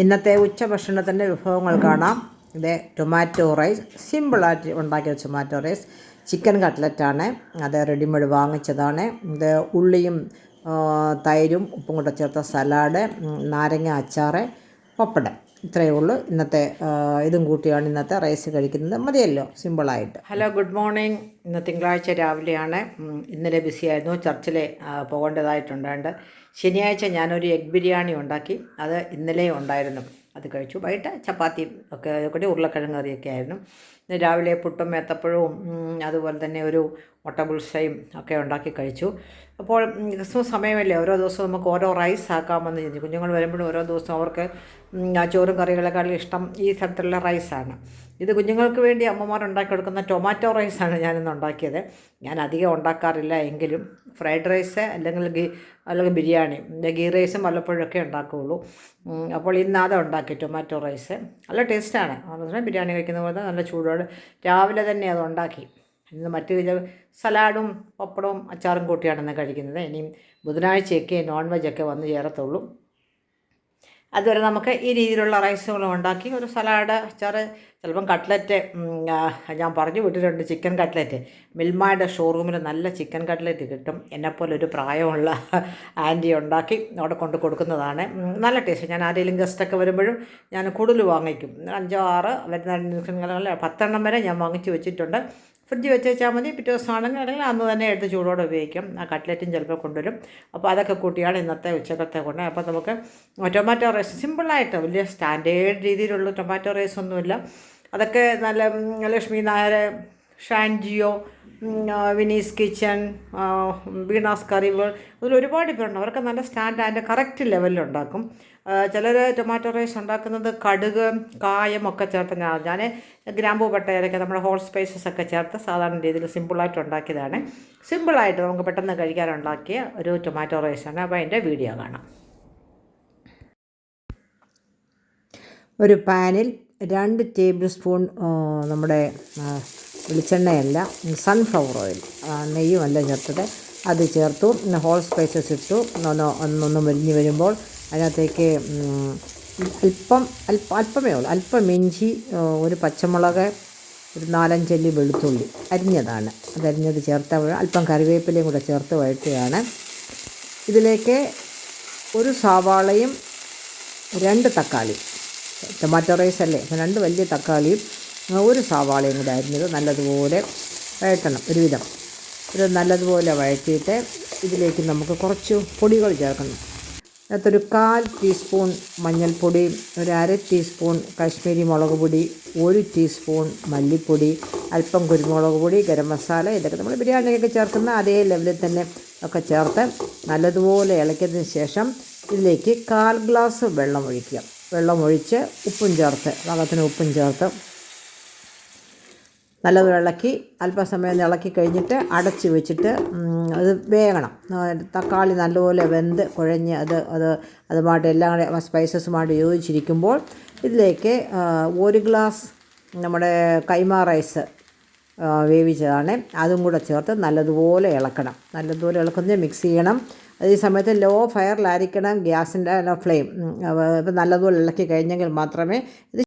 ഇന്നത്തെ ഉച്ചഭക്ഷണത്തിൻ്റെ വിഭവങ്ങൾ കാണാം. ഇത് ടൊമാറ്റോ റൈസ്, സിമ്പിളായിട്ട് ഉണ്ടാക്കിയ ടൊമാറ്റോ റൈസ്. ചിക്കൻ കട്ട്ലറ്റാണ്, അത് റെഡിമെയ്ഡ് വാങ്ങിച്ചതാണ്. ഇത് ഉള്ളിയും തൈരും ഉപ്പും കൂടെ ചേർത്ത സലാഡ്, നാരങ്ങ അച്ചാറ്, പപ്പടം. ഇത്രയേ ഉള്ളൂ. ഇന്നത്തെ ഇതും കൂട്ടിയാണ് ഇന്നത്തെ റൈസ് കഴിക്കുന്നത്. മതിയല്ലോ, സിമ്പിളായിട്ട്. Hello, good morning. ഇന്ന് തിങ്കളാഴ്ച രാവിലെയാണ്. ഇന്നലെ ബിസിയായിരുന്നു, ചർച്ചിൽ പോകേണ്ടതായിട്ടുണ്ടായിട്ട്. ശനിയാഴ്ച ഞാനൊരു എഗ് ബിരിയാണി ഉണ്ടാക്കി, അത് ഇന്നലെ ഉണ്ടായിരുന്നു, അത് കഴിച്ചു. വൈകിട്ട് ചപ്പാത്തിയും ഒക്കെ കൂടി ഉരുളക്കിഴങ്ങ് കറിയൊക്കെ ആയിരുന്നു. ഇന്ന് രാവിലെ പുട്ടും ഏത്തപ്പഴവും അതുപോലെ തന്നെ ഒരു മുട്ട ബുൾസയും ഒക്കെ ഉണ്ടാക്കി കഴിച്ചു. അപ്പോൾ ക്രിസ്മസ് സമയമല്ലേ, ഓരോ ദിവസവും നമുക്ക് ഓരോ റൈസ് ആക്കാമെന്ന് ചിന്തിച്ചു. കുഞ്ഞുങ്ങൾ വരുമ്പോഴും ഓരോ ദിവസവും അവർക്ക് ചോറും കറികളെക്കാളും ഇഷ്ടം ഈ തരത്തിലുള്ള റൈസാണ്. ഇത് കുഞ്ഞുങ്ങൾക്ക് വേണ്ടി അമ്മമാർ ഉണ്ടാക്കി കൊടുക്കുന്ന ടൊമാറ്റോ റൈസാണ് ഞാനിന്ന് ഉണ്ടാക്കിയത്. ഞാൻ അധികം ഉണ്ടാക്കാറില്ല, എങ്കിലും ഫ്രൈഡ് റൈസ് അല്ലെങ്കിൽ ബിരിയാണി, ഗീ റൈസും വല്ലപ്പോഴൊക്കെ ഉണ്ടാക്കുകയുള്ളൂ. അപ്പോൾ ഇന്ന് അത് ഉണ്ടാക്കി, ടൊമാറ്റോ റൈസ്. നല്ല ടേസ്റ്റാണ്. അതുപോലെ ബിരിയാണി കഴിക്കുന്ന പോലെ നല്ല ചൂടോടെ രാവിലെ തന്നെ അത് ഉണ്ടാക്കി. ഇന്ന് മറ്റ് സലാഡും പപ്പടവും അച്ചാറും കൂട്ടിയാണ് ഇന്ന് കഴിക്കുന്നത്. ഇനിയും ബുധനാഴ്ചയൊക്കെ നോൺ വെജൊക്കെ വന്ന് ചേരത്തുള്ളൂ. അതുവരെ നമുക്ക് ഈ രീതിയിലുള്ള റൈസുകളും ഉണ്ടാക്കി ഒരു സലാഡ്, അച്ചാറ്, ചിലപ്പം കട്ട്ലറ്റ്. ഞാൻ പറഞ്ഞു വിട്ടിട്ടുണ്ട്, ചിക്കൻ കട്ട്ലറ്റ്. മിൽമയുടെ ഷോറൂമിൽ നല്ല ചിക്കൻ കട്ട്ലറ്റ് കിട്ടും. എന്നെപ്പോലെ ഒരു പ്രായമുള്ള ആൻറ്റി ഉണ്ടാക്കി അവിടെ കൊണ്ട് കൊടുക്കുന്നതാണ്. നല്ല ടേസ്റ്റ്. ഞാൻ ആരെങ്കിലും ഗസ്റ്റൊക്കെ വരുമ്പോഴും ഞാൻ കൂടുതൽ വാങ്ങിക്കും. 5 6 വരുന്ന 10 വരെ ഞാൻ വാങ്ങിച്ച് വെച്ചിട്ടുണ്ട്. ഫ്രിഡ്ജ് വെച്ച് വെച്ചാൽ മതി. പിറ്റേ ദിവസമാണെങ്കിൽ അല്ലെങ്കിൽ അന്ന് തന്നെ എടുത്ത് ചൂടോടെ ഉപയോഗിക്കാം. ആ കട്ട്ലറ്റും ചിലപ്പോൾ കൊണ്ടുവരും. അപ്പോൾ അതൊക്കെ കൂട്ടിയാണ് ഇന്നത്തെ ഉച്ചക്കത്തെ കൊണ്ട്. അപ്പോൾ നമുക്ക് ടൊമാറ്റോ റൈസ് സിമ്പിളായിട്ട്, വലിയ സ്റ്റാൻഡേർഡ് രീതിയിലുള്ള ടൊമാറ്റോ റൈസ് ഒന്നുമില്ല. അതൊക്കെ നല്ല ലക്ഷ്മി നായർ, ഷാൻജിയോ, വിനീസ് കിച്ചൺ, വീണാസ് കറി, അതിൽ ഒരുപാട് പേരുണ്ട്. അവർക്ക് നല്ല സ്റ്റാൻഡ് അതിൻ്റെ കറക്റ്റ് ലെവലിലുണ്ടാക്കും. ചിലർ ടൊമാറ്റോ റൈസ് ഉണ്ടാക്കുന്നത് കടുക്, കായമൊക്കെ ചേർത്ത്, ഞാൻ ഗ്രാമ്പൂ പട്ടയൊക്കെ നമ്മുടെ ഹോൾ സ്പൈസസ് ഒക്കെ ചേർത്ത് സാധാരണ രീതിയിൽ സിമ്പിളായിട്ട് ഉണ്ടാക്കിയതാണ്. സിമ്പിളായിട്ട് നമുക്ക് പെട്ടെന്ന് കഴിക്കാനുണ്ടാക്കിയ ഒരു ടൊമാറ്റോ റൈസാണ്. അപ്പോൾ അതിൻ്റെ വീഡിയോ കാണാം. ഒരു പാനിൽ 2 ടേബിൾ സ്പൂൺ നമ്മുടെ വെളിച്ചെണ്ണയല്ല, സൺഫ്ലവർ ഓയിൽ, നെയ്യുമല്ല ചേർത്തത്, അത് ചേർത്തു. ഹോൾ സ്പൈസസ് ഇട്ടു. ഒന്നൊന്ന് മെലിഞ്ഞ് വരുമ്പോൾ അതിനകത്തേക്ക് അല്പമേ ഉള്ളൂ, അല്പം ഇഞ്ചി, ഒരു പച്ചമുളക്, ഒരു 4-5 അല്ലി വെളുത്തുള്ളി അരിഞ്ഞതാണ്, അതരിഞ്ഞത് ചേർത്ത അല്പം കറിവേപ്പിലയും കൂടെ ചേർത്ത് വഴറ്റുകയാണ്. ഇതിലേക്ക് ഒരു സവാളയും 2 തക്കാളി, ടൊമാറ്റോ റൈസ് അല്ലേ, 2 വലിയ തക്കാളിയും ഒരു സവാളയും കൂടെ അരിഞ്ഞത് നല്ലതുപോലെ വഴറ്റണം. ഒരുവിധം ഇത് നല്ലതുപോലെ വഴറ്റിയിട്ട് ഇതിലേക്ക് നമുക്ക് കുറച്ച് പൊടികൾ ചേർക്കണം. അതിനകത്തൊരു 1/4 ടീസ്പൂൺ മഞ്ഞൾപ്പൊടി, ഒരു 1/2 ടീസ്പൂൺ കാശ്മീരി മുളക് പൊടി, 1 ടീസ്പൂൺ മല്ലിപ്പൊടി, അല്പം കുരുമുളക് പൊടി, ഗരം മസാല, ഇതൊക്കെ നമ്മൾ ബിരിയാണിയൊക്കെ ചേർക്കുന്ന അതേ ലെവലിൽ തന്നെ ഒക്കെ ചേർത്ത് നല്ലതുപോലെ ഇളക്കിയതിന് ശേഷം ഇതിലേക്ക് 1/4 ഗ്ലാസ് വെള്ളം ഒഴിക്കുക. വെള്ളം ഒഴിച്ച് ഉപ്പും ചേർത്ത്, പാകത്തിന് ഉപ്പും ചേർത്ത് നല്ലത് ഇളക്കി അല്പസമയം ഇളക്കി കഴിഞ്ഞിട്ട് അടച്ച് വെച്ചിട്ട് അത് വേകണം. തക്കാളി നല്ലപോലെ വെന്ത് കുഴഞ്ഞ് അതുമായിട്ട് എല്ലാം കൂടെ സ്പൈസസുമായിട്ട് യോജിച്ചിരിക്കുമ്പോൾ ഇതിലേക്ക് 1 ഗ്ലാസ് നമ്മുടെ കൈമ റൈസ് വേവിച്ചതാണ്, അതും കൂടെ ചേർത്ത് നല്ലതുപോലെ ഇളക്കണം. നല്ലതുപോലെ ഇളക്കുന്നത് മിക്സ് ചെയ്യണം. അതേ സമയത്ത് ലോ ഫയറിലായിരിക്കണം ഗ്യാസിൻ്റെ ഫ്ലെയിം. ഇപ്പം നല്ലതുപോലെ ഇളക്കി കഴിഞ്ഞെങ്കിൽ മാത്രമേ ഇത്